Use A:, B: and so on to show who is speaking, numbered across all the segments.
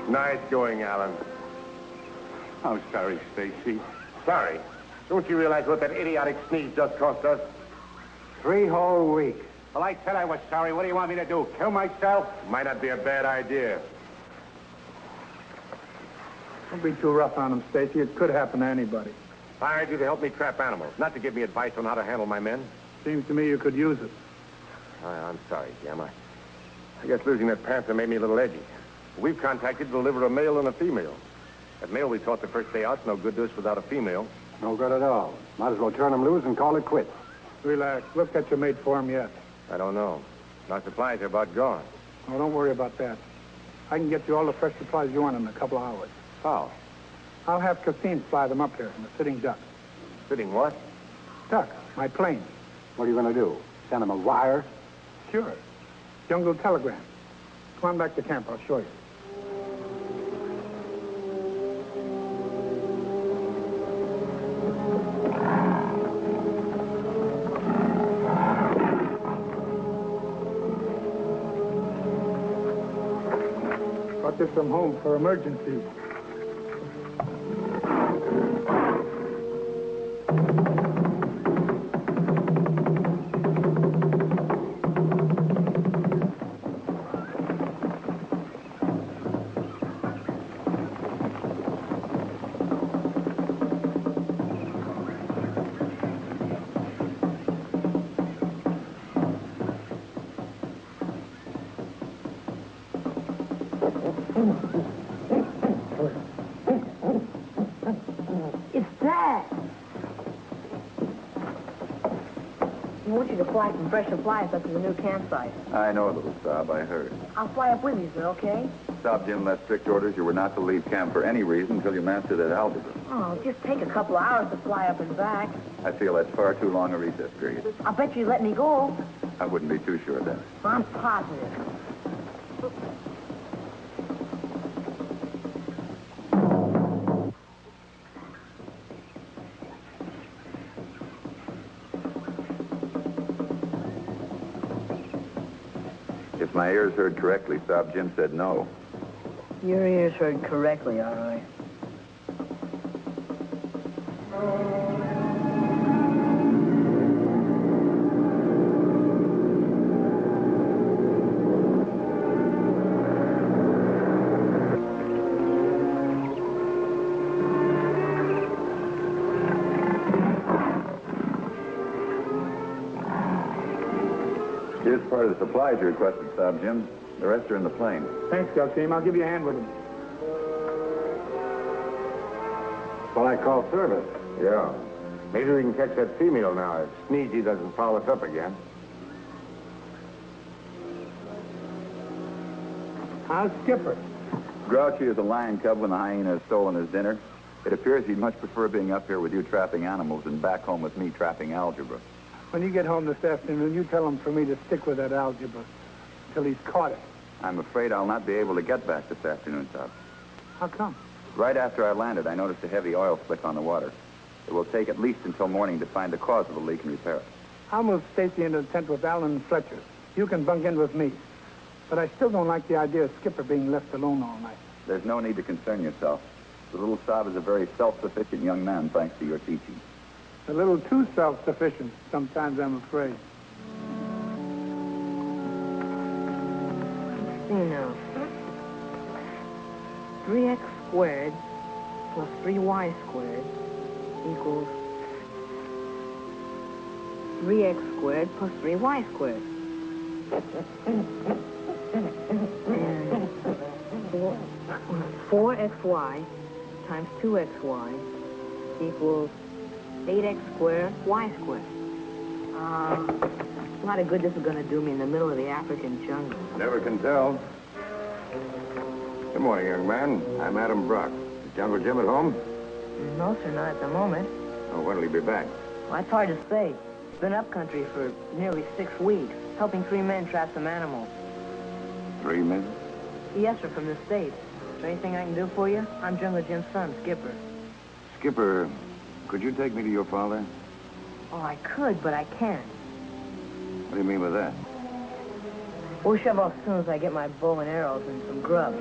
A: Nice going, Alan.
B: I'm sorry, Stacy.
A: Sorry? Don't you realize what that idiotic sneeze just cost us?
B: 3 whole weeks. Well, I said I was sorry. What do you want me to do? Kill myself?
A: Might not be a bad idea.
C: Don't be too rough on him, Stacy. It could happen to anybody.
A: I hired you to help me trap animals, not to give me advice on how to handle my men.
C: Seems to me you could use it.
A: I'm sorry, Jim. I guess losing that panther made me a little edgy. We've contacted to deliver a male and a female. That male we caught the first day out's no good to us without a female.
D: No good at all. Might as well turn him loose and call it quits.
C: Relax. We'll catch a mate for him yet.
A: I don't know. Our supplies are about gone.
C: Oh, don't worry about that. I can get you all the fresh supplies you want in a couple of hours.
A: How?
C: I'll have Cassine fly them up here in a sitting duck.
A: Sitting what?
C: Duck, my plane.
D: What are you going to do? Send him a wire?
C: Sure. Jungle telegram. Come on back to camp. I'll show you. Brought this from home for emergencies.
E: It's Dad. I want you to fly some fresh supplies up to the new campsite.
F: I know, little Sob. I heard.
E: I'll fly up with you, sir, okay?
F: Sob, Jim left strict orders you were not to leave camp for any reason until you mastered that algebra.
E: Oh, just take a couple of hours to fly up and back.
F: I feel that's far too long a recess period.
E: I'll bet you let me go.
F: I wouldn't be too sure of that.
E: I'm positive.
F: If my ears heard correctly, Sob, Jim said no.
E: Your ears heard correctly, all right.
F: Here's part of the supplies you requested, Sob, Jim. The rest are in the plane.
C: Thanks, Galsim. I'll give you a hand with them.
D: What I call service.
A: Yeah. Maybe we can catch that female now if Sneezy doesn't follow us up again.
C: How's Skipper?
F: Grouchy as a lion cub when the hyena has stolen his dinner. It appears he'd much prefer being up here with you trapping animals than back home with me trapping algebra.
C: When you get home this afternoon, you tell him for me to stick with that algebra until he's caught it.
F: I'm afraid I'll not be able to get back this afternoon, Saab.
C: How come?
F: Right after I landed, I noticed a heavy oil slick on the water. It will take at least until morning to find the cause of the leak and repair it.
C: I'll move Stacy into the tent with Alan and Fletcher. You can bunk in with me. But I still don't like the idea of Skipper being left alone all night.
F: There's no need to concern yourself. The little Saab is a very self-sufficient young man, thanks to your teaching.
C: A little too self-sufficient, sometimes, I'm afraid.
E: See now. 3x squared plus 3y squared equals 3x squared plus 3y squared. And 4xy times 2xy equals 8x squared y squared. A lot of good this is going to do me in the middle of the African jungle.
A: Never can tell. Good morning, young man. I'm Adam Brock. Is Jungle Jim at home?
E: No, sir, not at the moment.
A: Oh, when'll he be back?
E: Well, it's hard to say. He's been up country for nearly 6 weeks, helping 3 men trap some animals.
A: 3 men?
E: Yes, sir, from the States. Is there anything I can do for you? I'm Jungle Jim's son, Skipper.
A: Skipper, could you take me to your father?
E: Oh, I could, but I can't.
A: What do you mean by that?
E: We'll shove off as soon as I get my bow and arrows and some grub.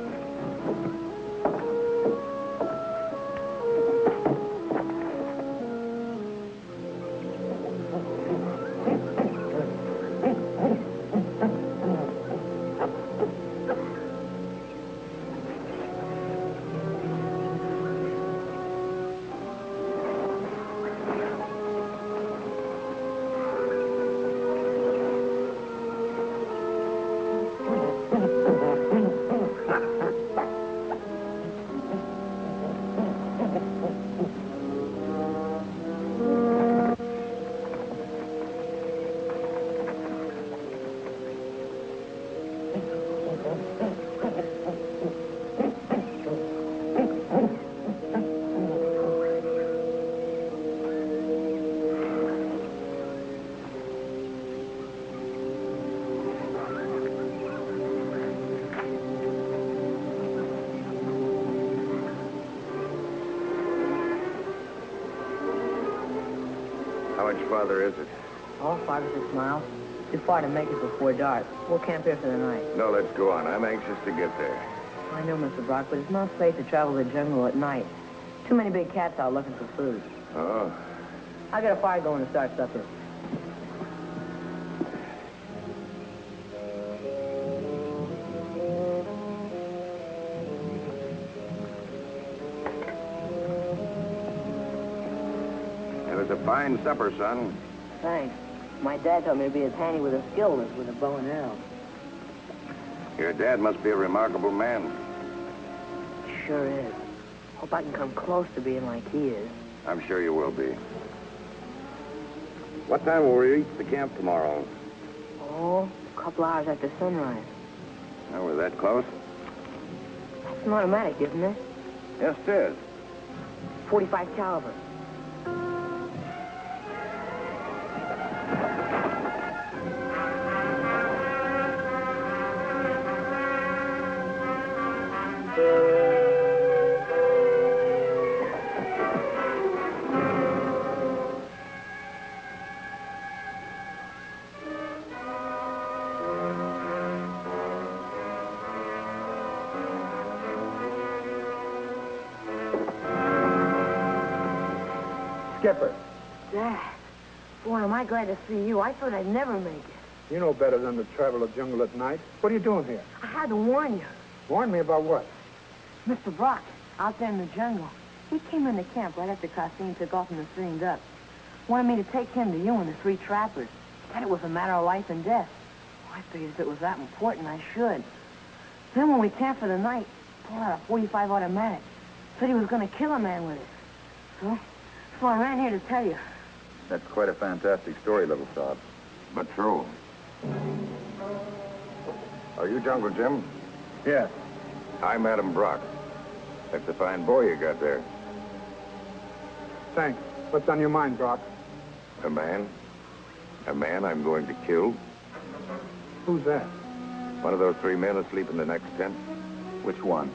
A: How much farther is it?
E: Oh, 5 or 6 miles. Too far to make it before dark. We'll camp here for the night.
A: No, let's go on. I'm anxious to get there.
E: I know, Mr. Brock, but it's not safe to travel the jungle at night. Too many big cats out looking for food.
A: Oh.
E: I'll get a fire going to start supper.
A: It was a fine supper, son.
E: Thanks. My dad told me to be as handy with a skill as with a bow and arrow.
A: Your dad must be a remarkable man.
E: Sure is. Hope I can come close to being like he is.
A: I'm sure you will be. What time will we reach the camp tomorrow?
E: Oh, a couple hours after sunrise.
A: Oh, we're that close?
E: That's an automatic, isn't it?
A: Yes, it is.
E: 45 caliber.
C: Skipper,
E: Dad, boy, am I glad to see you. I thought I'd never make it.
C: you know better than to travel the jungle at night. What are you doing here?
E: I had to warn you.
C: Warn me about what?
E: Mr. Brock, out there in the jungle. He came into camp right after Costine took off in the Sitting Duck. Wanted me to take him to you and the 3 trappers. Said it was a matter of life and death. Well, I figured if it was that important, I should. Then when we camped for the night, pulled out a 45 automatic. Said he was going to kill a man with it. So I ran here to tell you.
F: That's quite a fantastic story, little Saab.
A: But true. Are you Jungle Jim?
C: Yes.
A: I'm Adam Brock. That's a fine boy you got there.
C: Thanks. What's on your mind, Brock?
A: A man? A man I'm going to kill?
C: Who's that?
A: One of those 3 men asleep in the next tent?
F: Which one?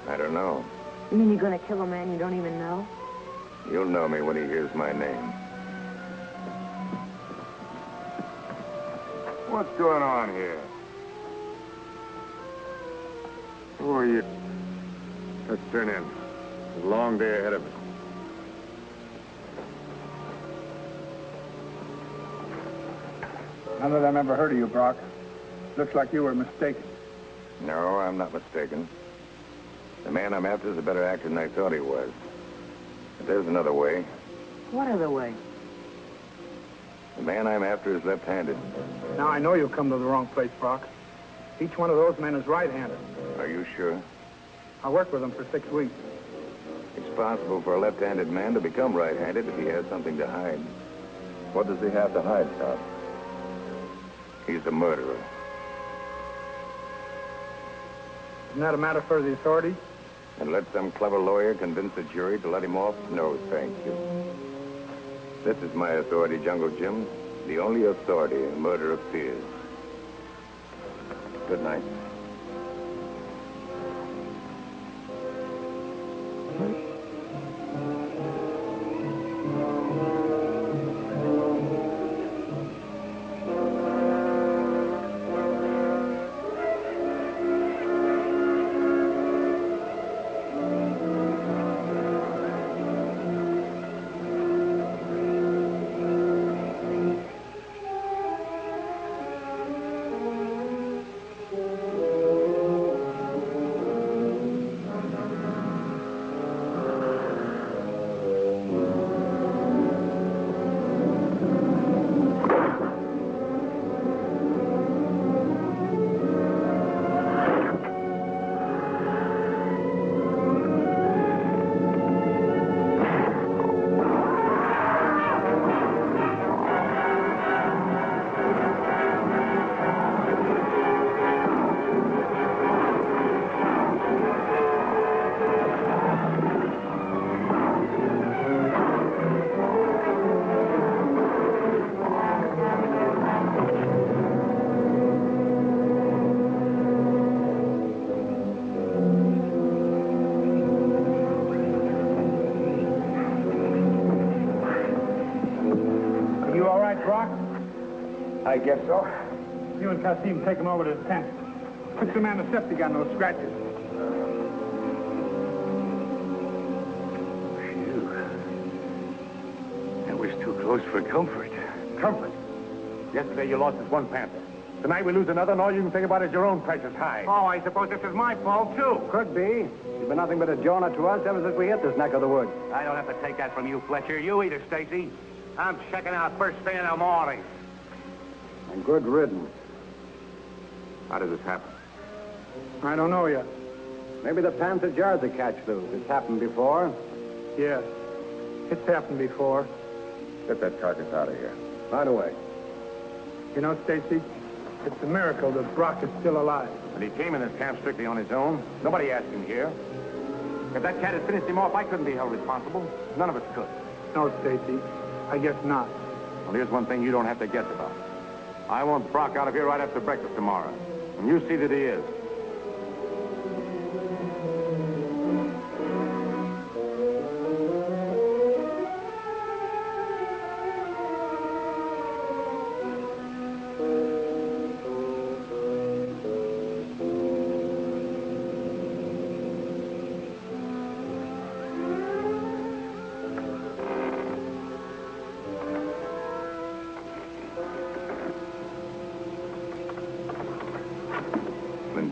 A: I don't know.
E: You mean you're going to kill a man you don't even know?
A: You'll know me when he hears my name. What's going on here? Who are you? Let's turn in. It's a long day ahead of us.
C: None of them ever heard of you, Brock. Looks like you were mistaken.
A: No, I'm not mistaken. The man I'm after is a better actor than I thought he was. But there's another way.
E: What other way?
A: The man I'm after is left-handed.
C: Now, I know you've come to the wrong place, Brock. Each one of those men is right-handed.
A: Are you sure?
C: I worked with them for 6 weeks.
A: It's possible for a left-handed man to become right-handed if he has something to hide.
F: What does he have to hide, Scout?
A: He's the murderer.
C: Isn't that a matter for the authorities?
A: And let some clever lawyer convince the jury to let him off? No, thank you. This is my authority, Jungle Jim. The only authority a murderer fears. Good night.
B: I guess so.
C: You and Kasim take him over to the tent. Put some antiseptic on those scratches.
B: Phew. That was too close for comfort.
A: Comfort. Yesterday you lost us one panther. Tonight we lose another, and all you can think about is your own precious hide.
B: Oh, I suppose this is my fault, too.
D: Could be. You've been nothing but a Jonah to us ever since we hit this neck of the woods.
B: I don't have to take that from you, Fletcher. You either, Stacy. I'm checking out first thing in the morning.
D: And good riddance.
A: How did this happen?
C: I don't know yet.
D: Maybe the panther jarred the catch loose. It's happened before.
C: Yes. It's happened before.
A: Get that carcass out of here.
D: Right away.
C: You know, Stacy, it's a miracle that Brock is still alive.
A: And he came in this camp strictly on his own. Nobody asked him here. If that cat had finished him off, I couldn't be held responsible. None of us could.
C: No, Stacy. I guess not.
A: Well, here's one thing you don't have to guess about. I want Brock out of here right after breakfast tomorrow. And you see that he is.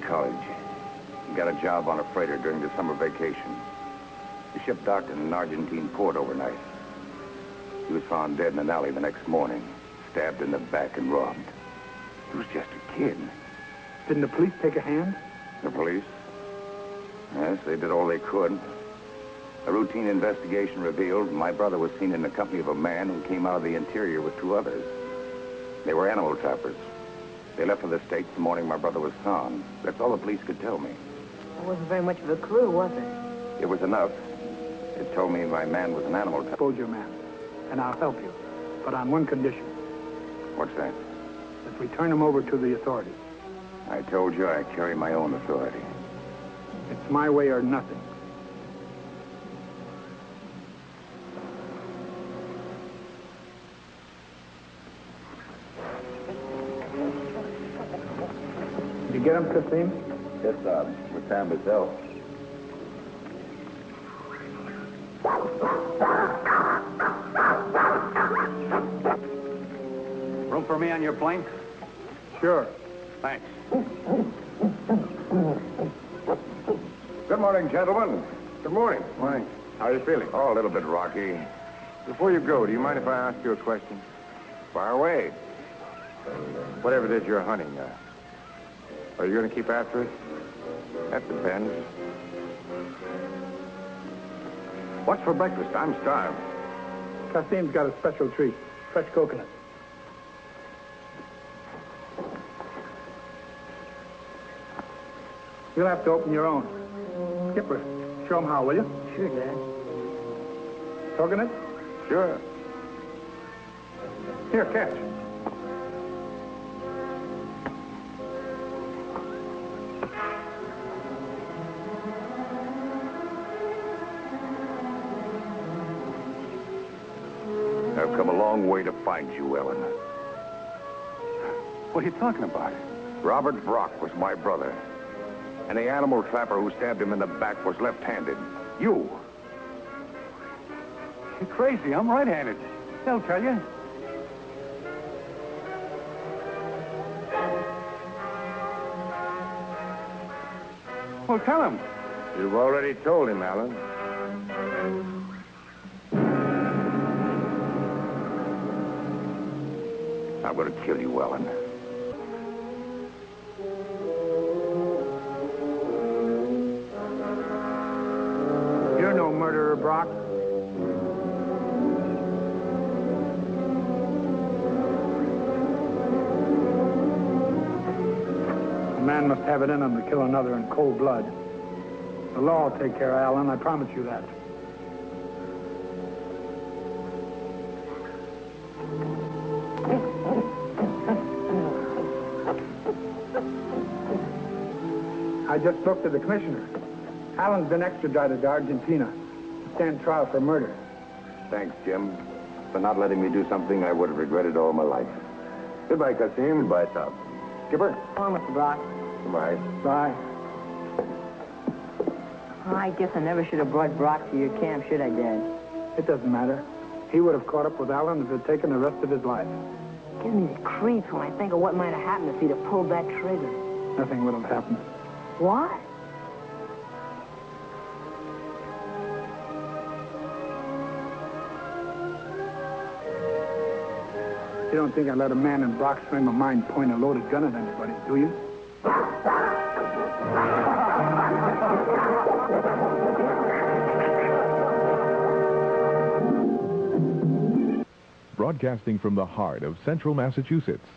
A: College. He got a job on a freighter during the summer vacation. The ship docked in an Argentine port overnight. He was found dead in an alley the next morning, stabbed in the back and robbed. He was just a kid.
C: Didn't the police take a hand?
A: The police? Yes, they did all they could. A routine investigation revealed my brother was seen in the company of a man who came out of the interior with 2 others. They were animal trappers. They left for the States the morning my brother was found. That's all the police could tell me.
E: It wasn't very much of a clue, was it?
A: It was enough. It told me my man was an animal.
C: Hold your man, and I'll help you. But on one condition,
A: What's that?
C: that we turn him over to the authorities.
A: I told you I carry my own authority.
C: It's my way or nothing. Did you get him, Kasim?
F: Yes, with Sam Bazell.
D: Room for me on your plane?
C: Sure.
D: Thanks.
B: Good morning, gentlemen. Good morning. Morning. How are you feeling?
A: Oh, a little bit rocky.
B: Before you go, do you mind if I ask you a question?
A: Far away.
B: Whatever it is you're hunting, are you going to keep after it?
A: That depends.
B: What's for breakfast? I'm starved.
C: Kasim's got a special treat. Fresh coconut. You'll have to open your own. Skipper, show him how, will you?
E: Sure, Dad.
C: Coconut?
B: Sure. Here, catch.
A: I've come a long way to find you, Ellen.
B: What are you talking about?
A: Robert Brock was my brother. And the animal trapper who stabbed him in the back was left-handed. You.
B: You're crazy. I'm right-handed. They'll tell you. Well, tell him. You've already told him, Alan.
A: I'm going to kill you, Ellen.
C: You're no murderer, Brock. A man must have it in him to kill another in cold blood. The law will take care of Alan, I promise you that. I just spoke to the commissioner. Alan's been extradited to Argentina to stand trial for murder.
A: Thanks, Jim, for not letting me do something I would have regretted all my life.
B: Goodbye, Kasim. Goodbye, Tom. Skipper.
E: Come on, Mr. Brock.
B: Goodbye.
C: Bye.
E: Oh, I guess I never should have brought Brock to your camp, should I, Dad?
C: It doesn't matter. He would have caught up with Alan if it had taken the rest of his life.
E: It gives me the creeps when I think of what might have happened if he'd have pulled that trigger.
C: Nothing would have happened.
E: What?
C: You don't think I'd let a man in Brock's frame of mind point a loaded gun at anybody, do you?
G: Broadcasting from the heart of central Massachusetts,